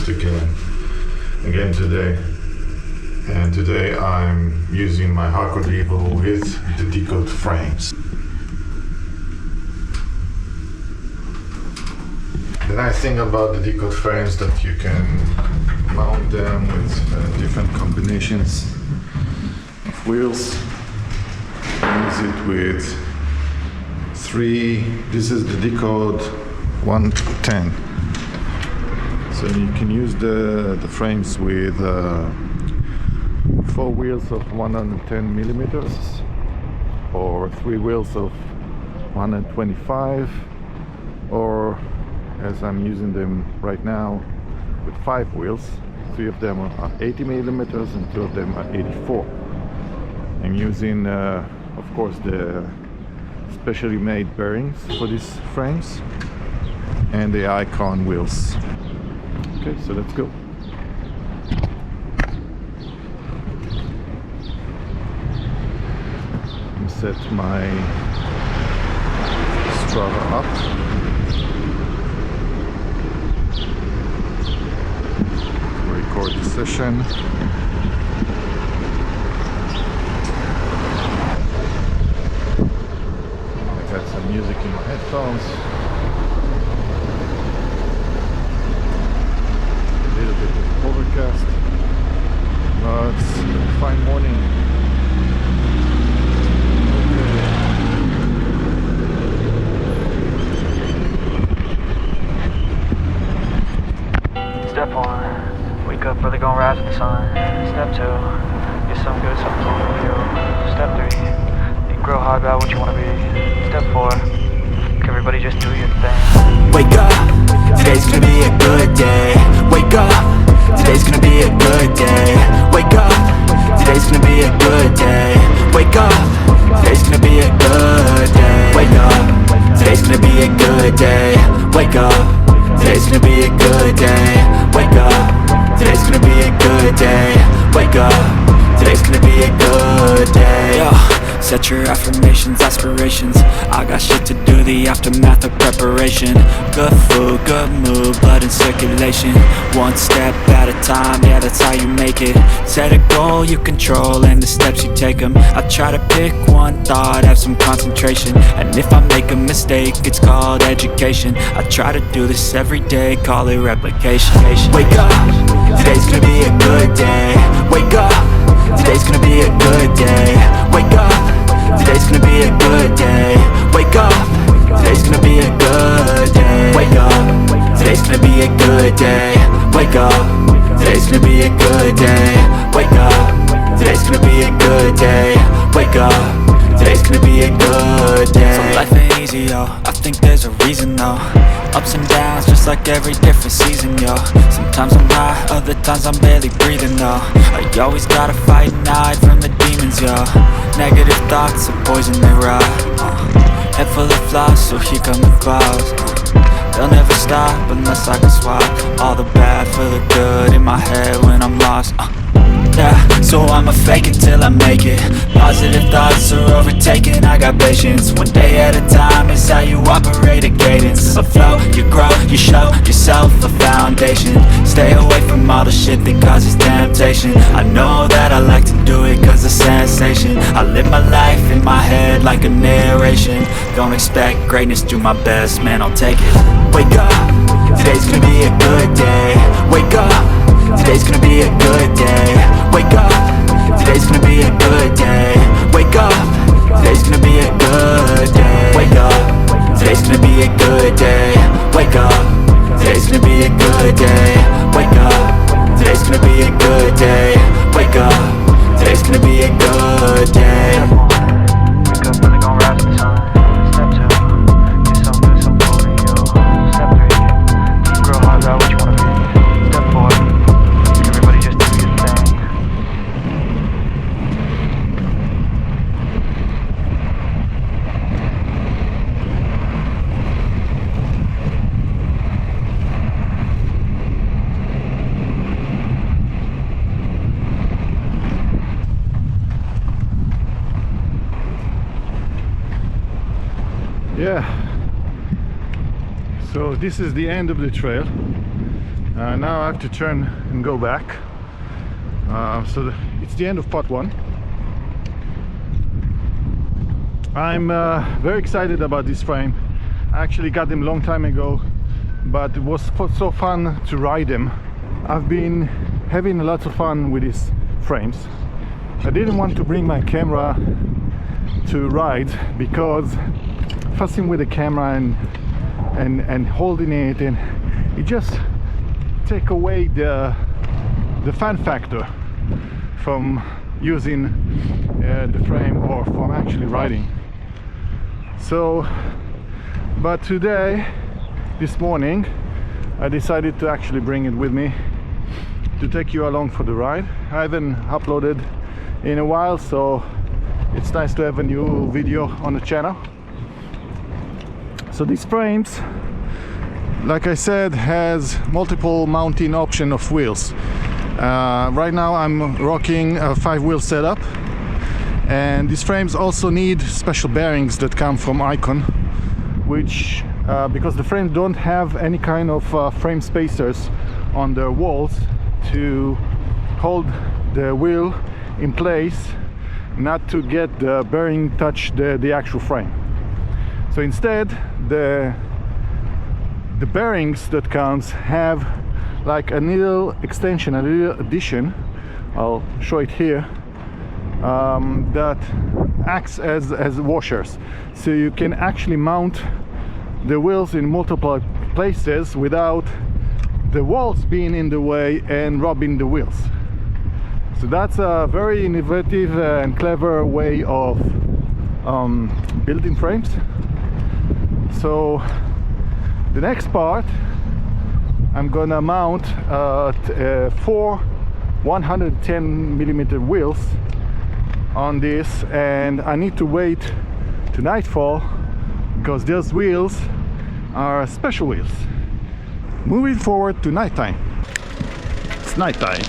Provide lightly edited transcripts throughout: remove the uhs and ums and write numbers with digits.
boost again today. And today I'm using my HardCore EVO with the DCODE frames. The nice thing about the DCODE frames that you can mount them with different combinations of wheels. Use it with three. This is the DCODE 110. So you can use the frames with 4 wheels of 110 millimeters or 3 wheels of 125, or as I'm using them right now with 5 wheels. 3 of them are 80 millimeters and 2 of them are 84. I'm using of course the specially made bearings for these frames and the IQON wheels. Okay, so let's go. Set my Strava up. Record the session. I got some music in my headphones. A little bit of overcast, but it's a fine morning. Step 1, wake up early, gonna rise with the sun. Step 2, get some good, some for you. Step 3, grow hard about what you wanna be. Step 4, everybody just do your thing. Wake up, today's gonna be a good day. Wake up, today's gonna be a good day. Wake up, today's gonna be a good day. Wake up, today's gonna be a good day. Wake up, today's gonna be a good day. Wake up. Today's gonna be a good day. Wake up. Today's gonna be a good day. Wake up. Today's gonna be a good day. Yo, set your affirmations, aspirations. I got shit to do, the aftermath of preparation. Good food, good mood, blood in circulation. One step at a time, yeah, that's how you make it. Set a goal you control and the steps you take them. I try to pick one thought, have some concentration. And if I make a mistake, it's called education. I try to do this every day, call it replication. Wake up, today's gonna be a good day. Wake up, today's gonna be a good day. Wake up, today's gonna be a good day. Wake up, today's gonna be a good day. Wake up, today's gonna be a good day. Wake up, today's gonna be a good day. Wake up, today's gonna be a good day. Wake up, today's gonna be a good day. So life ain't easy, yo, I think there's a reason though. Ups and downs, just like every different season, yo. Sometimes I'm high, other times I'm barely breathing, though. I always gotta fight and hide from the demons, yo. Negative thoughts are poison, they rot. Head full of flies, so here come the clouds. They'll never stop unless I can swap all the bad for the good in my head when I'm lost. Yeah, so I'ma fake it till I make it. Positive thoughts are overtaken, I got patience. One day at a time is how you operate a cadence. A flow, you grow, you show yourself a foundation. Stay away from all the shit that causes temptation. I know that I like to do it cause it's sensation. I live my life in my head like a narration. Don't expect greatness, do my best, man, I'll take it. Wake up, today's gonna be a good day. Wake up, today's gonna be a good day. Wake up, today's gonna be a good day. Wake up, today's gonna be a good day. Wake up, today's gonna be a good day. Wake up, today's gonna be a good day. Wake up, today's gonna be a good day. Wake up, today's gonna be a good day. Wake up, really gonna rise with the sun. Step 2, get some good, some for you. Step 3, grow hard about what you wanna be. Step 4, everybody just do your thing. Yeah, so this is the end of the trail. Now I have to turn and go back. It's the end of part 1. I'm very excited about this frame. I actually got them a long time ago, but it was so fun to ride them. I've been having lots of fun with these frames. I didn't want to bring my camera to ride because fussing with the camera and holding it, and it just take away the fun factor from using the frame or from actually riding. So, but today, this morning, I decided to actually bring it with me to take you along for the ride. I haven't uploaded in a while, so it's nice to have a new video on the channel. So these frames, like I said, has multiple mounting option of wheels. Right now I'm rocking a 5-wheel setup, and these frames also need special bearings that come from Iqon, which because the frames don't have any kind of frame spacers on their walls to hold the wheel in place, not to get the bearing touch the actual frame. So instead, the bearings that comes have like a little extension, a little addition. I'll show it here. That acts as washers, so you can actually mount the wheels in multiple places without the walls being in the way and rubbing the wheels. So that's a very innovative and clever way of building frames. So the next part, I'm gonna mount 4 110mm wheels on this, and I need to wait to nightfall because those wheels are special wheels. Moving forward to nighttime. It's nighttime.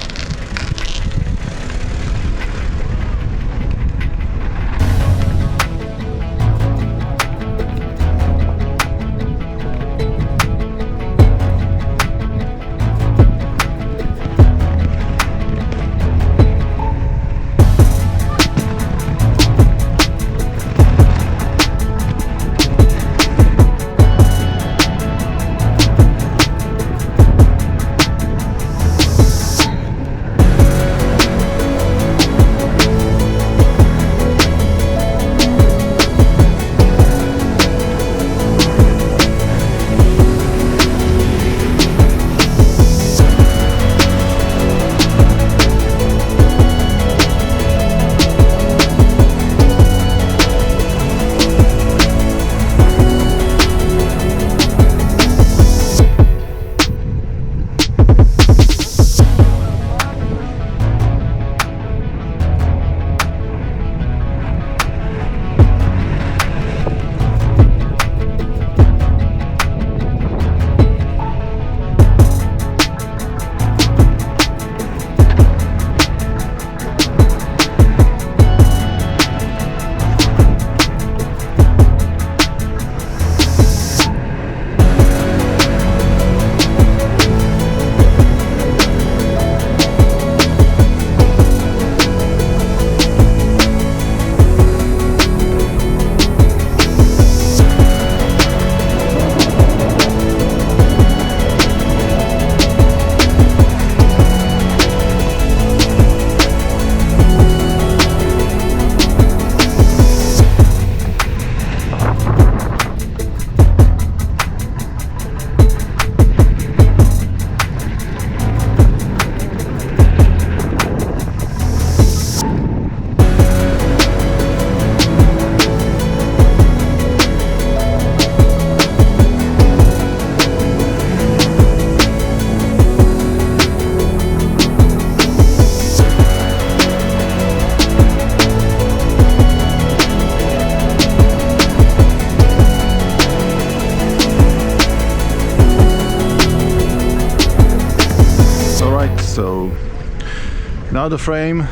Now the frame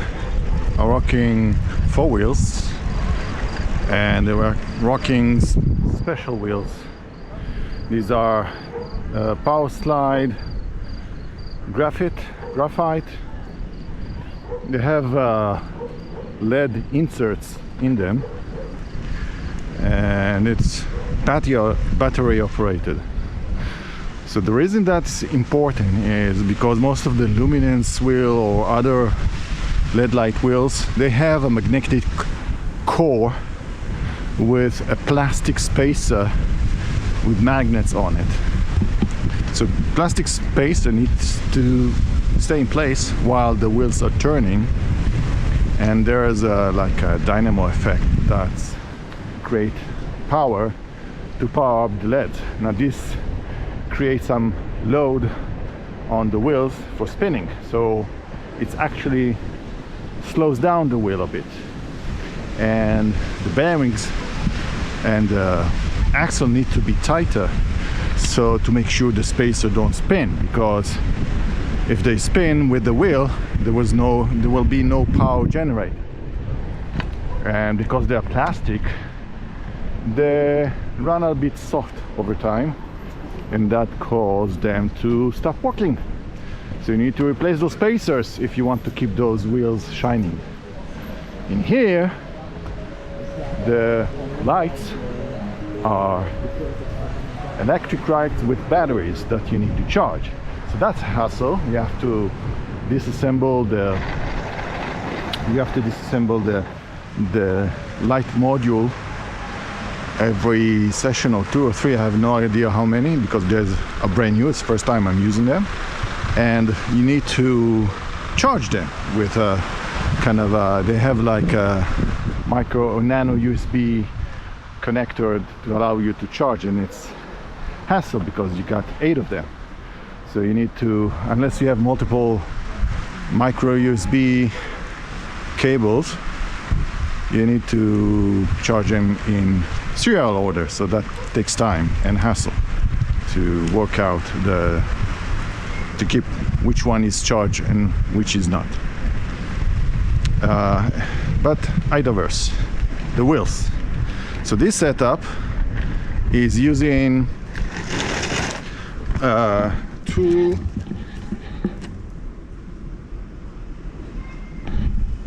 are rocking 4 wheels, and they were rocking special wheels. These are powerslide graphite. They have lead inserts in them, and it's battery operated. So the reason that's important is because most of the luminance wheel or other LED light wheels, they have a magnetic core with a plastic spacer with magnets on it. So plastic spacer needs to stay in place while the wheels are turning, and there is like a dynamo effect that's create power to power up the LED. Now this creates some load on the wheels for spinning, so it's actually slows down the wheel a bit, and the bearings and the axle need to be tighter, so to make sure the spacer don't spin, because if they spin with the wheel, there will be no power generated. And because they are plastic, they run a bit soft over time, and that causes them to stop working. So you need to replace those spacers if you want to keep those wheels shining. In here, the lights are electric lights with batteries that you need to charge. So that's a hassle. You have to disassemble the light module every session or 2 or 3. I have no idea how many, because there's a brand new, it's the first time I'm using them, and you need to charge them with a kind of they have like a micro or nano USB connector to allow you to charge, and it's hassle because you got 8 of them. So you need to, unless you have multiple micro USB cables, you need to charge them in serial order, so that takes time and hassle to work out to keep which one is charged and which is not. But I diverse the wheels. So this setup is using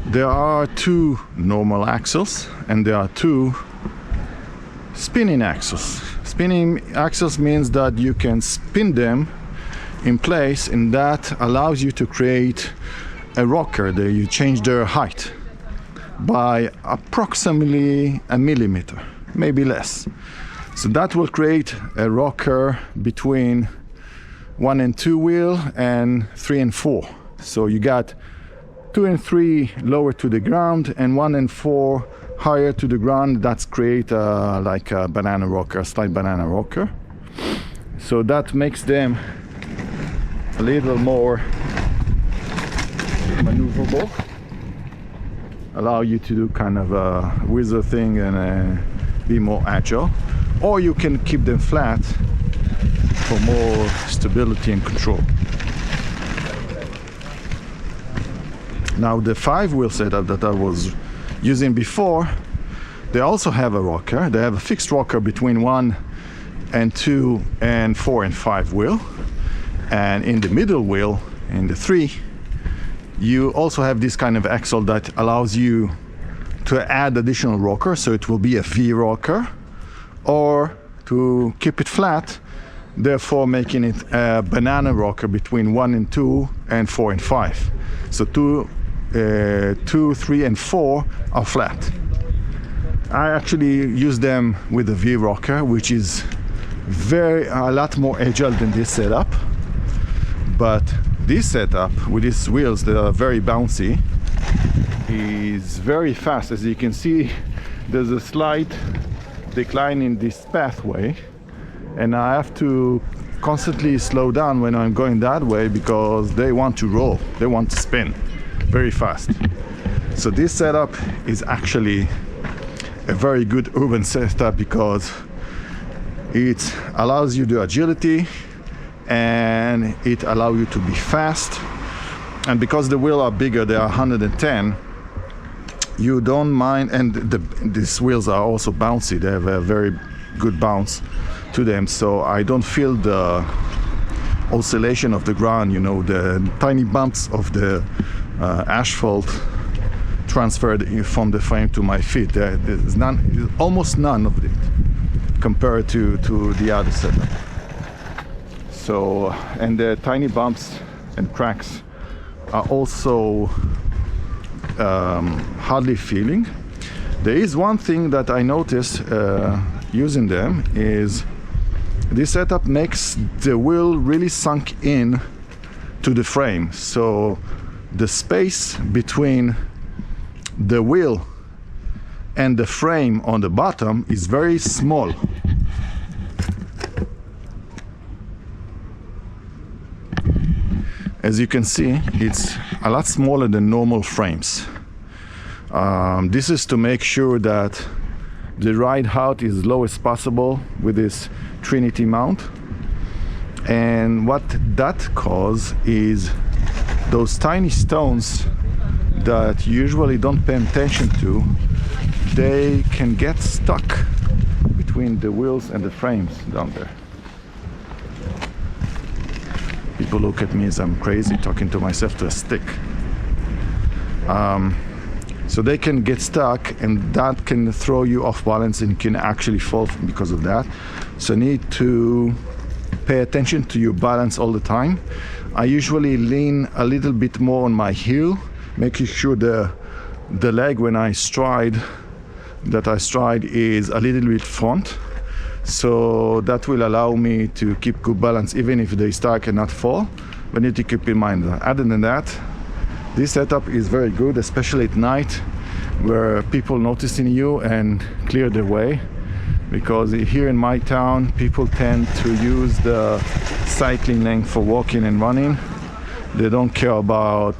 there are 2 normal axles and there are 2 spinning axles. Spinning axles means that you can spin them in place, and that allows you to create a rocker that you change their height by approximately a millimeter, maybe less. So that will create a rocker between 1 and 2 wheel and 3 and 4. So you got 2 and 3 lower to the ground and 1 and 4 higher to the ground. That's create like a banana rocker, a slight banana rocker. So that makes them a little more maneuverable, allow you to do kind of a wizard thing and be more agile, or you can keep them flat for more stability and control. Now the 5-wheel setup that I was using before, they also have a rocker. They have a fixed rocker between 1 and 2 and 4 and 5 wheel, and in the middle wheel, in the 3, you also have this kind of axle that allows you to add additional rocker, so it will be a V rocker, or to keep it flat, therefore making it a banana rocker between 1 and 2 and 4 and 5. So 2, 3 and 4 are flat. I actually use them with a V rocker, which is a lot more agile than this setup. But this setup with these wheels that are very bouncy is very fast. As you can see, there's a slight decline in this pathway, and I have to constantly slow down when I'm going that way because they want to roll, they want to spin very fast. So this setup is actually a very good urban setup because it allows you the agility and it allows you to be fast, and because the wheels are bigger, they are 110, you don't mind, and these wheels are also bouncy, they have a very good bounce to them, so I don't feel the oscillation of the ground, you know, the tiny bumps of the asphalt transferred from the frame to my feet. There's none, almost none of it compared to the other setup. So, and the tiny bumps and cracks are also hardly feeling. There is one thing that I noticed using them is this setup makes the wheel really sunk in to the frame. So the space between the wheel and the frame on the bottom is very small. As you can see, it's a lot smaller than normal frames. This is to make sure that the ride height is low as possible with this Trinity mount. And what that causes is those tiny stones that you usually don't pay attention to, they can get stuck between the wheels and the frames down there. People look at me as I'm crazy talking to myself to a stick. So they can get stuck, and that can throw you off balance and can actually fall because of that. So you need to pay attention to your balance all the time. I usually lean a little bit more on my heel, making sure the leg when I stride is a little bit front. So that will allow me to keep good balance even if the star cannot fall. But need to keep in mind that. Other than that, this setup is very good, especially at night where people noticing you and clear the way. Because here in my town, people tend to use the cycling lane for walking and running. They don't care about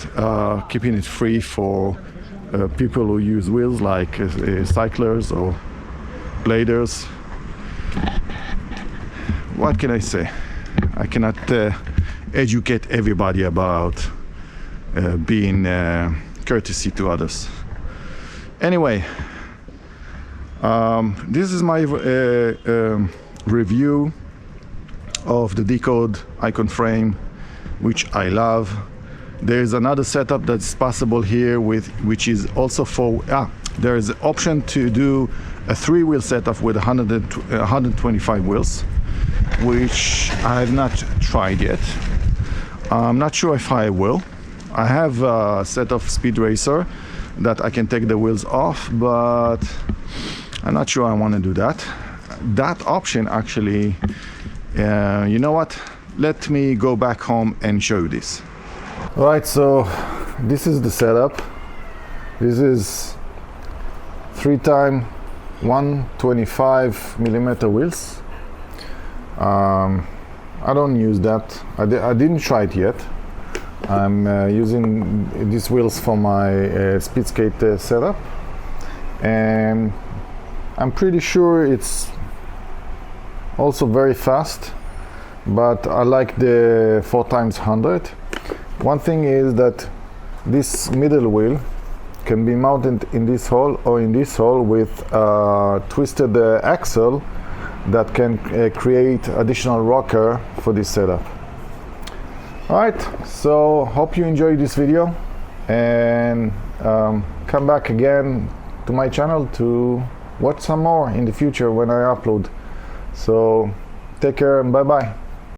keeping it free for people who use wheels like cyclers or bladers. What can I say? I cannot educate everybody about being courtesy to others. Anyway, this is my review of the Decode Icon frame, which I love. There is another setup that's possible here which is also for there is an option to do a 3-wheel setup with 125 wheels, which I have not tried yet. I'm not sure if I will. I have a set of Speed Racer that I can take the wheels off, but I'm not sure I want to do that. That option actually, you know what? Let me go back home and show you this. All right, so this is the setup. This is 3x 125 millimeter wheels. I don't use that. I didn't try it yet. I'm using these wheels for my speed skate setup, and I'm pretty sure it's also very fast, but I like the 4x100. One thing is that this middle wheel can be mounted in this hole or in this hole with a twisted axle that can create additional rocker for this setup. Alright, so hope you enjoyed this video, and come back again to my channel to watch some more in the future when I upload. So take care and bye bye.